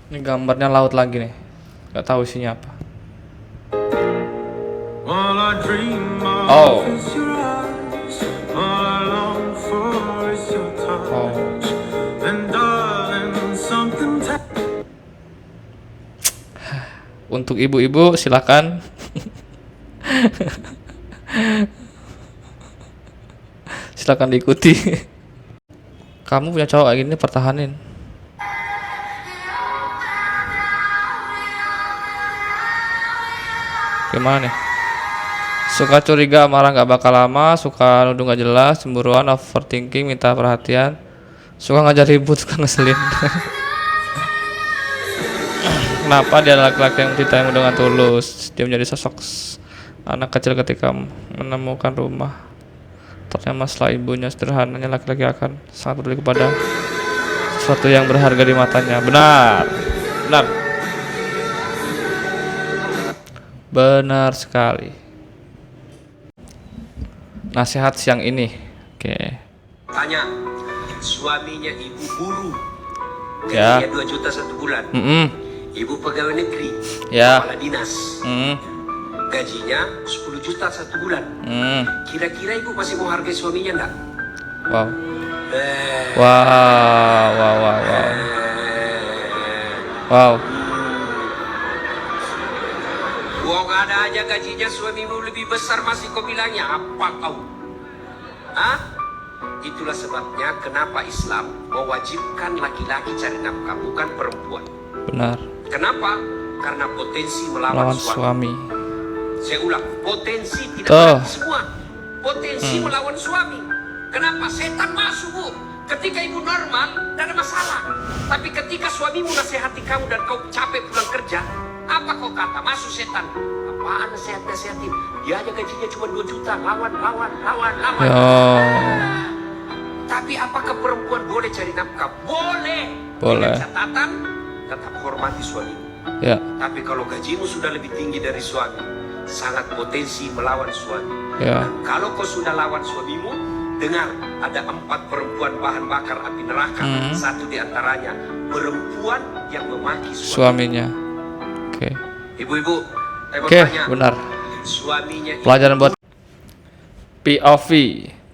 Ini gambarnya laut lagi nih. Gak tahu isinya apa. Oh. Oh. Untuk ibu-ibu silakan. Silakan diikuti. Kamu punya cowok kayak gini pertahanin. Gimana nih? Suka curiga, marah gak bakal lama, suka nuduh gak jelas, cemburuan, overthinking, minta perhatian, suka ngajak ribut, suka ngeselin. Kenapa dia laki-laki yang mencintai dengan tulus? Dia menjadi sosok anak kecil ketika menemukan rumah. Ternyata masalah ibunya sederhananya, laki-laki akan sangat peduli kepada sesuatu yang berharga di matanya. Benar, benar, benar sekali. Nasihat siang ini, oke. Tanya, suaminya ibu guru, Ya. gajinya 2 juta 1 bulan. Ibu pegawai negeri, Ya. kepala dinas, gajinya 10 juta 1 bulan. Kira-kira ibu masih mau hargai suaminya enggak? Wow. Wow, wow, wow, wow. Wow. Bohong ada aja gajinya suamimu lebih besar masih kau bilangnya apa kau? Hah? Itulah sebabnya kenapa Islam mewajibkan laki-laki cari nafkah, bukan perempuan. Benar. Kenapa? Karena potensi Lawan melawan suami. Saya ulang, potensi tidak Tuh. berarti semua. Potensi melawan suami. Kenapa? Setan masuk, Bu. Ketika ibu normal, tidak ada masalah. Tapi ketika suamimu nasihati kamu dan kau capek pulang kerja, apa kau kata? Masuk setan. Apaan nasihat-nasihatin? Dia aja gajinya cuma 2 juta. Lawan. Ya. Tapi apakah perempuan boleh cari nafkah? Boleh. Boleh. Dengan catatan, tetap hormati suamimu. Ya. Tapi kalau gajimu sudah lebih tinggi dari suami, sangat potensi melawan suami. Ya. Dan kalau kau sudah lawan suamimu, dengar, ada 4 perempuan bahan bakar api neraka. Satu di antaranya perempuan yang memaki Suaminya. Oke. Ibu-ibu, saya mau Oke, tanya, benar. suaminya Pelajaran buat POV,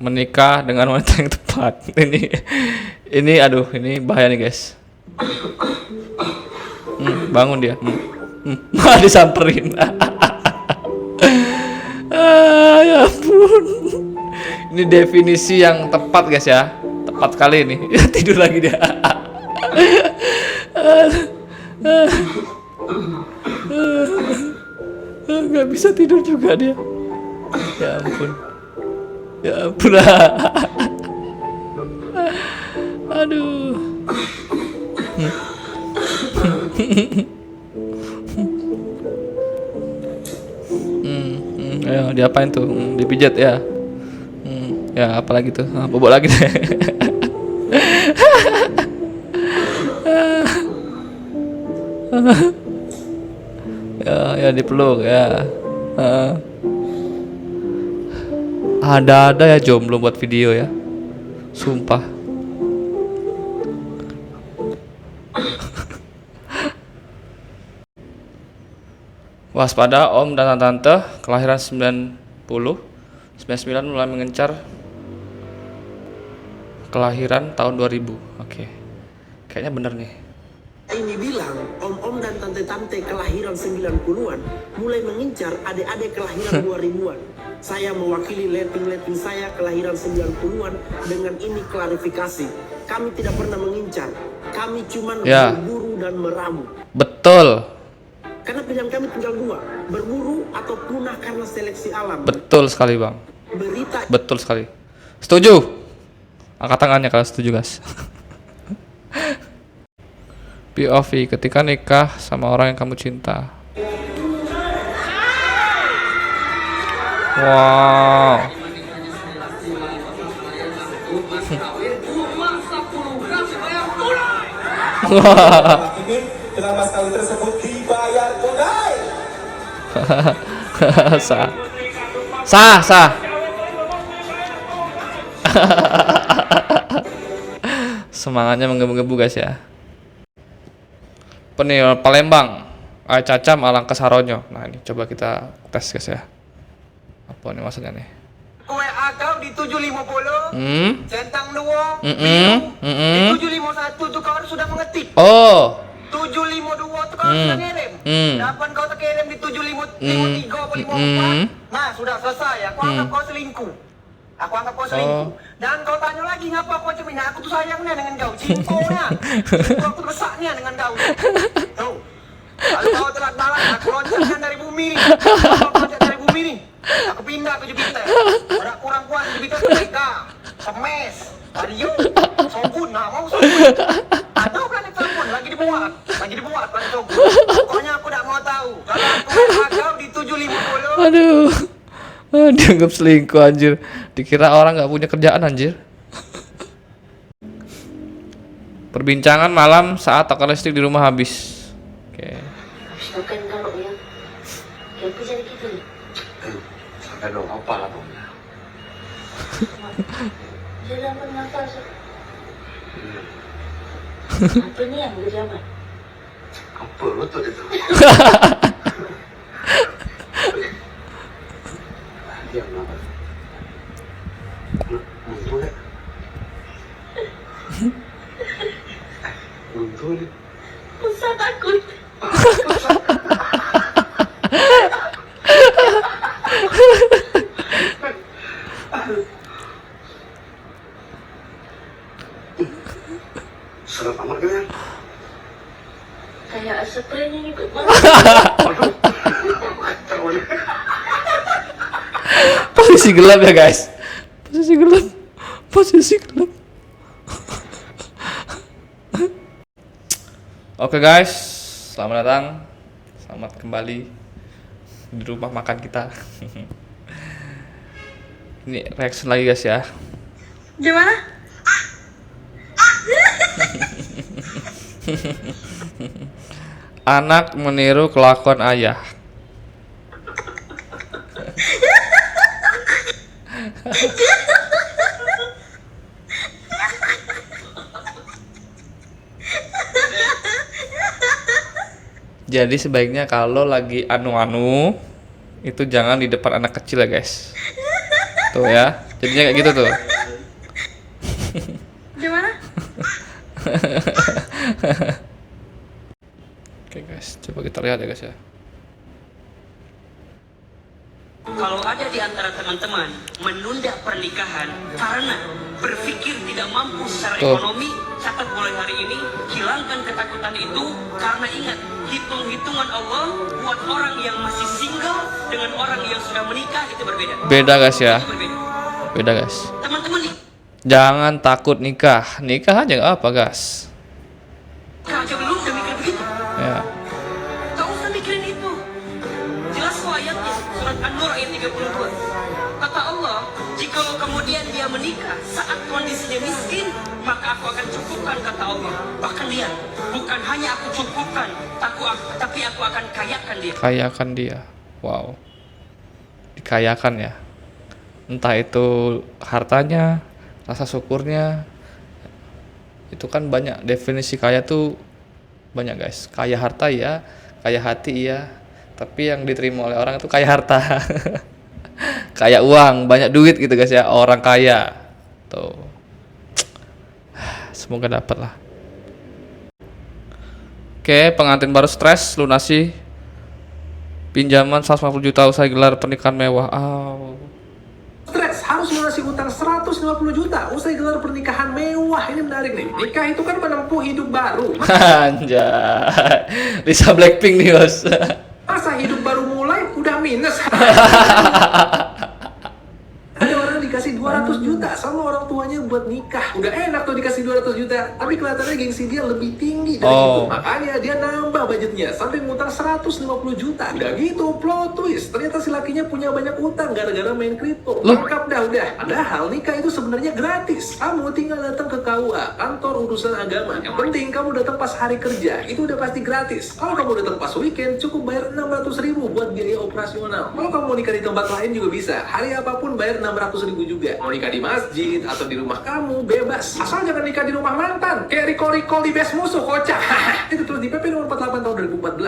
menikah dengan wanita yang tepat. Ini aduh, ini bahaya nih, guys. Bangun dia. Malah disamperin. Ya ampun. Ini definisi yang tepat, guys ya. Tepat kali ini. Tidur lagi dia. Nggak bisa tidur juga dia. Ya ampun. Ya ampun. Aduh. Ayo diapain tuh? Dipijat ya. Ya apalagi tuh? Bobok lagi deh. Ya dipeluk ya. Ada ya jomblo buat video ya. Sumpah. Waspada om dan tante, kelahiran 99 mulai mengencar kelahiran tahun 2000. Oke. Kayaknya bener nih. Ini bilang om-om dan tante-tante kelahiran 90-an mulai mengincar adik-adik kelahiran 2000-an. Saya mewakili letting saya kelahiran 90-an dengan ini klarifikasi. Kami tidak pernah mengincar. Kami cuma berburu dan meramu. Betul. Karena pilihan kami tinggal 2, berburu atau punah karena seleksi alam. Betul sekali, Bang. Berita. Betul sekali. Setuju. Angkat tangannya kalau setuju, guys. POV, ketika nikah sama orang yang kamu cinta. Wow. Dengan mas kawin tersebut dibayar tunai. Sah. Semangatnya menggebu-gebu, guys ya. Apa nih, Palembang. Cacam alangkah saronyo. Nah, ini coba kita tes guys ya. Apa nih maksudnya nih? Kue agau di 750, centang 2, di 751 tuh kawan sudah mengetik. Oh. 752 tuh kawan sudah ngirim. Kapan kau terkirim di 753 atau 54? Nah, sudah selesai. Aku anggap kau selingkuh. Dan kau tanya lagi ngapa kau cemin? Aku tuh sayangnya dengan kau, cintonya. Aku tuh resaknya dengan kau. Tuh. Kalau kau telat malam, aku loncatkan dari bumi nih. Aku loncat dari bumi nih. Aku pindah ke Jupiter. Ada kurang puas Jupiter mereka. Semes. Adio. Sogun. Nah, mau Sogun. Ada planet Sogun. Lagi dibuat planet Sogun. Pokoknya aku tak mau tahu. Kalau aku agau di 750. Aduh. Dianggap selingkuh anjir. Dikira orang nggak punya kerjaan anjir. Perbincangan malam saat toko listrik di rumah habis. Oke. Bukan kalau ya, aku jadi gitu nih. Sampai dong, apa lah dong? Jalan nafas. Apa nih yang berjalan? Apa lo tuh itu? Diam apa? Muncul deh. Muncul deh. Usah takut. Serap amat kan? Kayak spraynya ikut Posisi gelap ya guys. Posisi gelap. Oke guys, selamat datang, selamat kembali di rumah makan kita. Ini reaction lagi guys ya. Gimana? Anak meniru kelakuan ayah. Jadi sebaiknya kalau lagi anu-anu itu jangan di depan anak kecil ya guys. Tuh ya, jadinya kayak gitu tuh. Gimana? Oke guys, coba kita lihat ya guys ya. Kalau ada di antara teman-teman menunda pernikahan karena berpikir tidak mampu secara Tuh. ekonomi, catat mulai hari ini, hilangkan ketakutan itu karena ingat, hitung-hitungan Allah buat orang yang masih single dengan orang yang sudah menikah itu berbeda. Beda guys ya. Itu berbeda. Beda guys. Teman-teman Jangan takut nikah. Nikah aja nggak apa guys. nikah aja belum udah mikir begitu. Ya. Gak usah mikirin itu. Jelas kok ayatnya, surat An-Nur ayat 32. Kata Allah, jika kemudian dia menikah saat kondisinya miskin, maka aku akan cukupkan, kata Allah. Bahkan dia, bukan hanya aku cukupkan, tapi aku akan kayakan dia. Kayakan dia. Wow. Dikayakan ya. Entah itu hartanya, rasa syukurnya. Itu kan banyak, definisi kaya tuh banyak guys. Kaya harta ya, kaya hati ya. Tapi yang diterima oleh orang itu kaya harta. Kaya uang, banyak duit gitu guys ya. Orang kaya. Tuh. Semoga dapat lah. Oke, pengantin baru stres, lunasi pinjaman 150 juta usai gelar pernikahan mewah. Stres harus melunasi utang 150 juta usai gelar pernikahan mewah. Ini menarik nih. Nikah itu kan menempuh hidup baru. Anjay. Lisa Blackpink nih bos. Masa hidup baru mulai udah minus? Ada orang dikasih 200 juta sama orang tuanya buat nikah. Udah enak tuh dikasih 200 juta, tapi kelihatannya gengsi dia lebih tinggi dari itu. Makanya dia nambah budgetnya sampai ngutang 150 juta. Udah gitu, plot twist. Ternyata si lakinya punya banyak utang gara-gara main kripto. Lengkap dah udah. Padahal nikah itu sebenarnya gratis. Kamu tinggal datang ke KUA, kantor urusan agama. Yang penting kamu datang pas hari kerja, itu udah pasti gratis. Kalau kamu datang pas weekend, cukup bayar 600.000 buat biaya operasional. Kalau kamu mau nikah di tempat lain juga bisa. Hari apapun bayar 600.000 juga. Mau nikah di masjid atau di rumah kamu bebas. Asal jangan nikah di rumah mantan. Kayak recall di best musuh kocak. Itu terus di PP nomor 48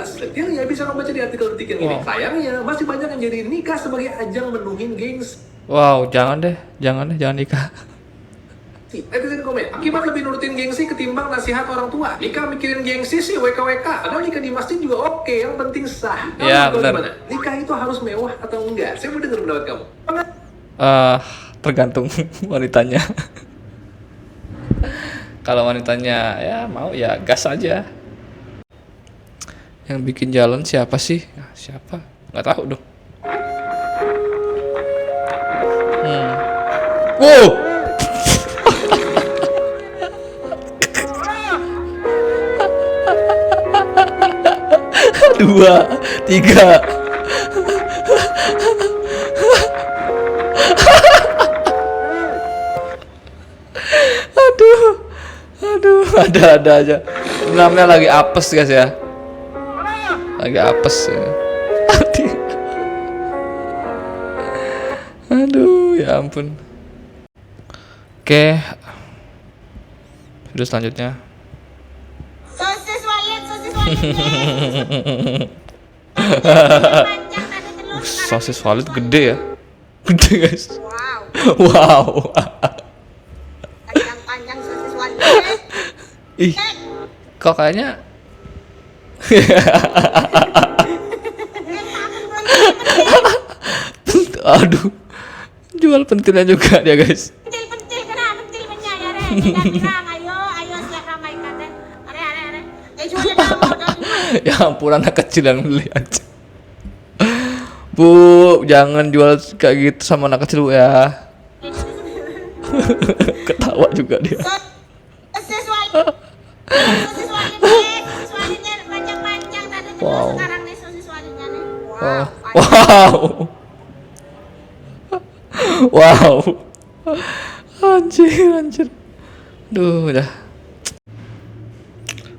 jelas detail ya bisa kamu baca di artikel detik yang ini. Wow. Sayangnya masih banyak yang jadi nikah sebagai ajang menuhin gengs. Wow, jangan deh, jangan nikah. Netizen komen, akibat lebih nurutin gengsi ketimbang nasihat orang tua. Nikah mikirin gengsi sih WKWK. Padahal nikah di masjid juga oke, yang penting sah. Kamu Ya, tahu benar. gimana? Nikah itu harus mewah atau enggak? Saya mau dengar pendapat kamu. Tergantung wanitanya. Kalau wanitanya ya mau ya gas aja. Yang bikin jalan siapa sih? Nah, siapa? Nggak tahu dong. Wow. Dua, tiga. Aduh, ada aja. Namanya lagi apes guys ya. Lagi apes ya. Aduh, ya ampun. Oke. Video selanjutnya. Sosis Walid panjang tadi telur. Sosis Walid gede ya. Gede guys. Wow, Wow. panjang sosis Walid. Ih, kok kayaknya aduh, jual pentilnya juga dia guys. Pentil kena pentil menyayar. Dirang ayo siap ramai kata. Are. Jualnya dalam. Ya ampun, anak kecil yang beli aja. Bu, jangan jual kayak gitu sama anak kecil Bu ya. Ketawa juga dia. Sosis Walid. Sosis Walidnya panjang tadi telur. Wow. Sekarang nih sosis Walidnya nih. Wow. Panjang. Wow. Anjir. Duh, udah.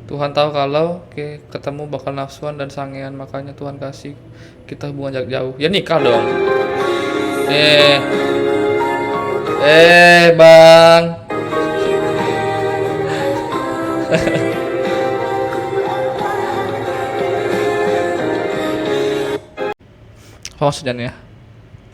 Tuhan tahu kalau ketemu bakal nafsuan dan sangean, makanya Tuhan kasih kita hubungan jarak jauh. Ya nikah dong. Bang. Apa maksudnya nih ya?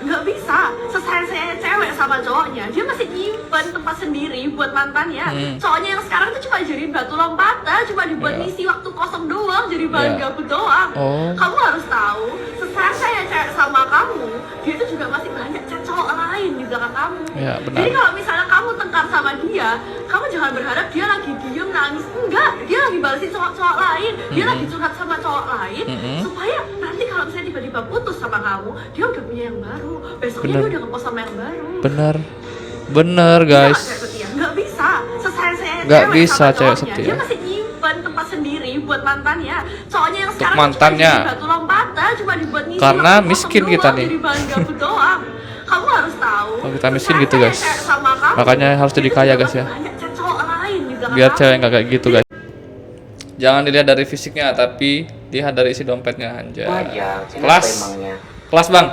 Nggak bisa, sesayang-sayangnya cewek sama cowoknya, dia masih nyimpen tempat sendiri buat mantannya. Cowoknya yang sekarang tuh cuma jadi batu lompatan, cuma dibuat Iya. ngisi waktu kosong doang, jadi bahan Iya. gabut doang. Oh. Kamu harus tahu, sesayang-sayangnya cewek sama kamu, dia tuh juga masih banyak cowok lain di belakang kamu. Iya, benar. Jadi kalau misalnya kamu tengkar sama dia, kamu jangan berharap dia lagi diem nangis. Enggak, dia lagi balesin cowok-cowok lain, dia lagi curhat sama cowok lain, supaya nanti kalau misalnya tiba-tiba putus sama kamu, dia udah punya yang baru. Besoknya Bener. dia udah ngepost sama yang baru. Bener guys. Nggak, cewek setia. Nggak bisa. Sesayang-sayangnya Nggak cewek bisa sama cewek cowoknya, setia. dia masih nyimpen tempat sendiri buat mantannya. Cowoknya yang sekarang mantannya. tuh cuma jadi batu lompatan, cuma dibuat ngisi Karena waktu kosong miskin doang, kita nih. jadi bahan gabut doang. Kamu harus tahu. Kalau kita miskin gitu, guys. sesayang-sayangnya cewek sama kamu, Makanya harus jadi dia kaya, juga guys, ya. masih banyak cowok lain di belakang Biar kamu. cewek nggak kayak gitu guys. Jangan dilihat dari fisiknya, tapi lihat dari isi dompetnya anjay. Kelas. Kelas bang.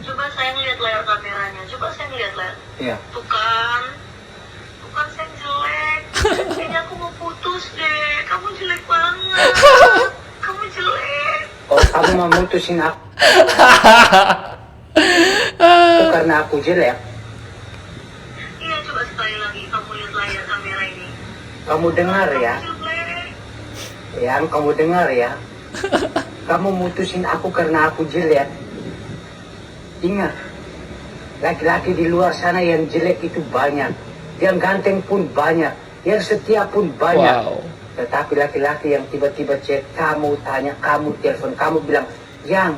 Coba saya ngeliat layar kameranya. Coba saya ngeliat layar. Iya. Tuh kan saya jelek. Kayaknya aku mau putus deh. Kamu jelek banget. Kamu jelek. Oh, kamu mau mutusin aku karena aku jelek? Iya, coba sekali lagi kamu lihat layar kamera ini. Kamu dengar ya? Jelek. Yang kamu dengar ya? Kamu mutusin aku karena aku jelek. Ingat, laki-laki di luar sana yang jelek itu banyak, yang ganteng pun banyak, yang setia pun banyak. Wow. Tetapi laki-laki yang tiba-tiba chat kamu, tanya kamu, telepon kamu, bilang, Yang,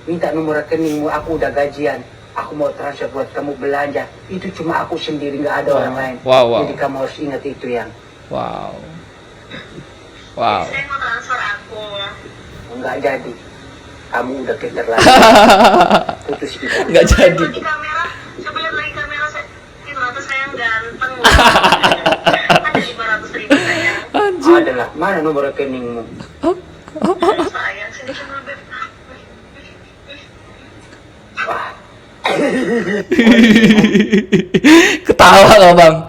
minta nomor rekeningmu, aku udah gajian, aku mau transfer buat kamu belanja. Itu cuma aku sendiri, nggak ada orang lain. Wow. Jadi kamu harus ingat itu, Yang. Wow. Saya mau transfer aku. Nggak jadi. Kamu udah keterlaluan. Putus kita. Nggak jadi. Coba di kamera, coba lihat lagi kamera saya. Ternyata saya ganteng. Ada 500.000 sayang. Adalah, mana nomor rekeningmu? Sayang, sini coba beb. Wah, Ketawa loh bang.